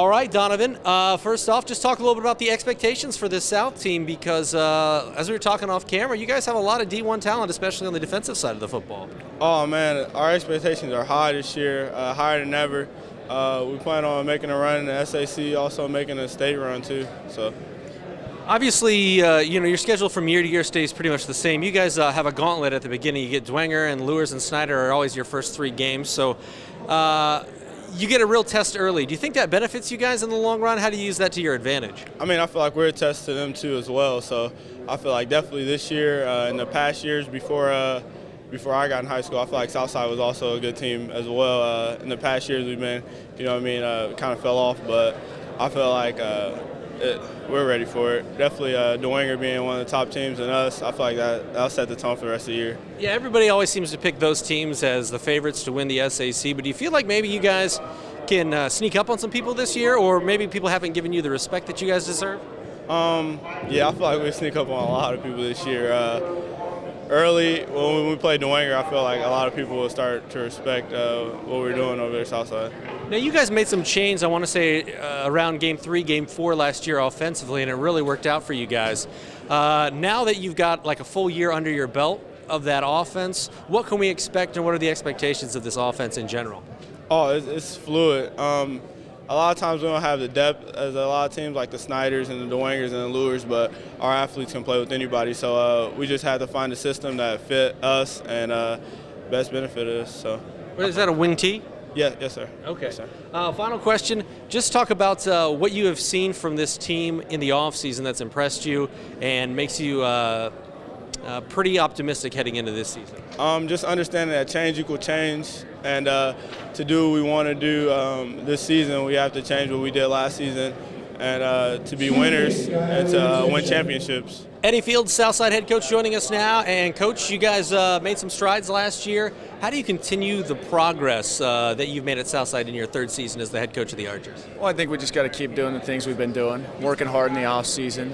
All right, Donovan. First off, just talk a little bit about the expectations for this South team because as we were talking off camera, you guys have a lot of D1 talent, especially on the defensive side of the football. Oh, man, our expectations are high this year, higher than ever. We plan on making a run in the SAC, also making a state run too. So, obviously, your schedule from year to year stays pretty much the same. You guys have a gauntlet at the beginning. You get Dwenger and Lewis and Snyder are always your first 3 games. So you get a real test early. Do you think that benefits you guys in the long run? How do you use that to your advantage? I mean, I feel like we're a test to them too as well. So I feel like definitely this year, in the past years before I got in high school, I feel like Southside was also a good team as well. In the past years we've been, kind of fell off, but I feel like we're ready for it. Definitely Dwenger being one of the top teams and us, I feel like that'll set the tone for the rest of the year. Yeah, everybody always seems to pick those teams as the favorites to win the SAC, but do you feel like maybe you guys can sneak up on some people this year, or maybe people haven't given you the respect that you guys deserve? Yeah, I feel like we sneak up on a lot of people this year. Early, when we played Dwenger, I feel like a lot of people will start to respect what we're doing over there Southside. Now, you guys made some change, I want to say, around Game 3, Game 4 last year offensively, and it really worked out for you guys. Now that you've got like a full year under your belt of that offense, what can we expect and what are the expectations of this offense in general? Oh, it's fluid. A lot of times we don't have the depth as a lot of teams like the Snyders and the Dwengers and the Lures, but our athletes can play with anybody. So we just had to find a system that fit us and best benefited us. So. Is that a wing tee? Yeah, yes, sir. Okay. Yes, sir. Final question. Just talk about what you have seen from this team in the offseason that's impressed you and makes you pretty optimistic heading into this season. Just understanding that change equals change, and to do what we want to do this season, we have to change what we did last season, and to be winners and to win championships. Eddie Fields, Southside head coach, joining us now. And Coach, you guys made some strides last year. How do you continue the progress that you've made at Southside in your 3rd season as the head coach of the Archers? Well, I think we just got to keep doing the things we've been doing, working hard in the off season,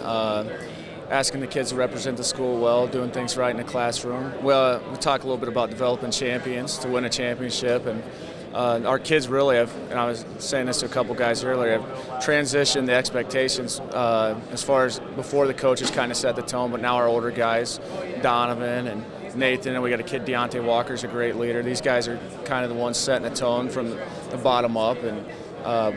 asking the kids to represent the school well, doing things right in the classroom. Well, we talk a little bit about developing champions to win a championship, and our kids really have, and I was saying this to a couple guys earlier, have transitioned the expectations as far as before the coaches kind of set the tone, but now our older guys, Donovan and Nathan, and we got a kid, Deontay Walker's a great leader. These guys are kind of the ones setting the tone from the bottom up, and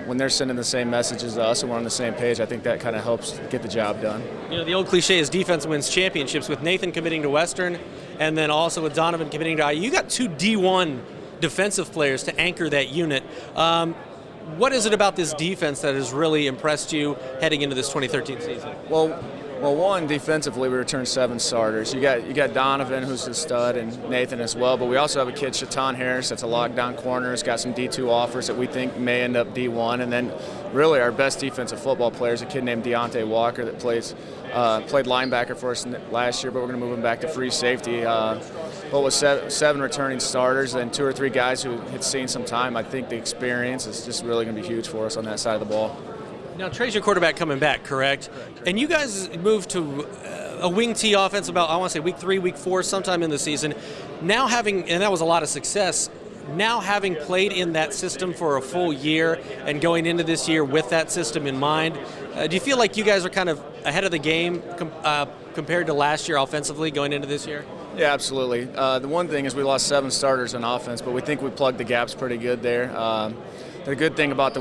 when they're sending the same message as us and we're on the same page, I think that kind of helps get the job done. You know, the old cliche is defense wins championships. With Nathan committing to Western and then also with Donovan committing to IU, you got 2 D1 defensive players to anchor that unit. What is it about this defense that has really impressed you heading into this 2013 season? Well, one, defensively, we returned 7 starters. You got Donovan, who's a stud, and Nathan as well. But we also have a kid, Shaitan Harris, that's a lockdown corner. He's got some D2 offers that we think may end up D1. And then, really, our best defensive football player is a kid named Deontay Walker that played linebacker for us last year, but we're going to move him back to free safety. But with 7 returning starters and 2 or 3 guys who had seen some time, I think the experience is just really going to be huge for us on that side of the ball. Now, Trey's your quarterback coming back, correct? And you guys moved to a wing tee offense about, I want to say, week 3, week 4, sometime in the season. Now having, and that was a lot of success, now having played in that system for a full year and going into this year with that system in mind, do you feel like you guys are kind of ahead of the game compared to last year offensively going into this year? Yeah, absolutely. The one thing is we lost 7 starters on offense, but we think we plugged the gaps pretty good there. The good thing about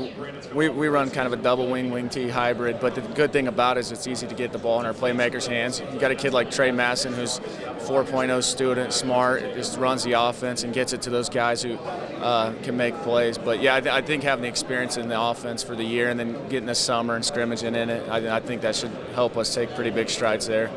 we run kind of a double wing tee hybrid, but the good thing about it is it's easy to get the ball in our playmakers' hands. You got a kid like Trey Masson, who's 4.0 student, smart, just runs the offense and gets it to those guys who can make plays. But yeah, I think having the experience in the offense for the year and then getting the summer and scrimmaging in it, I think that should help us take pretty big strides there.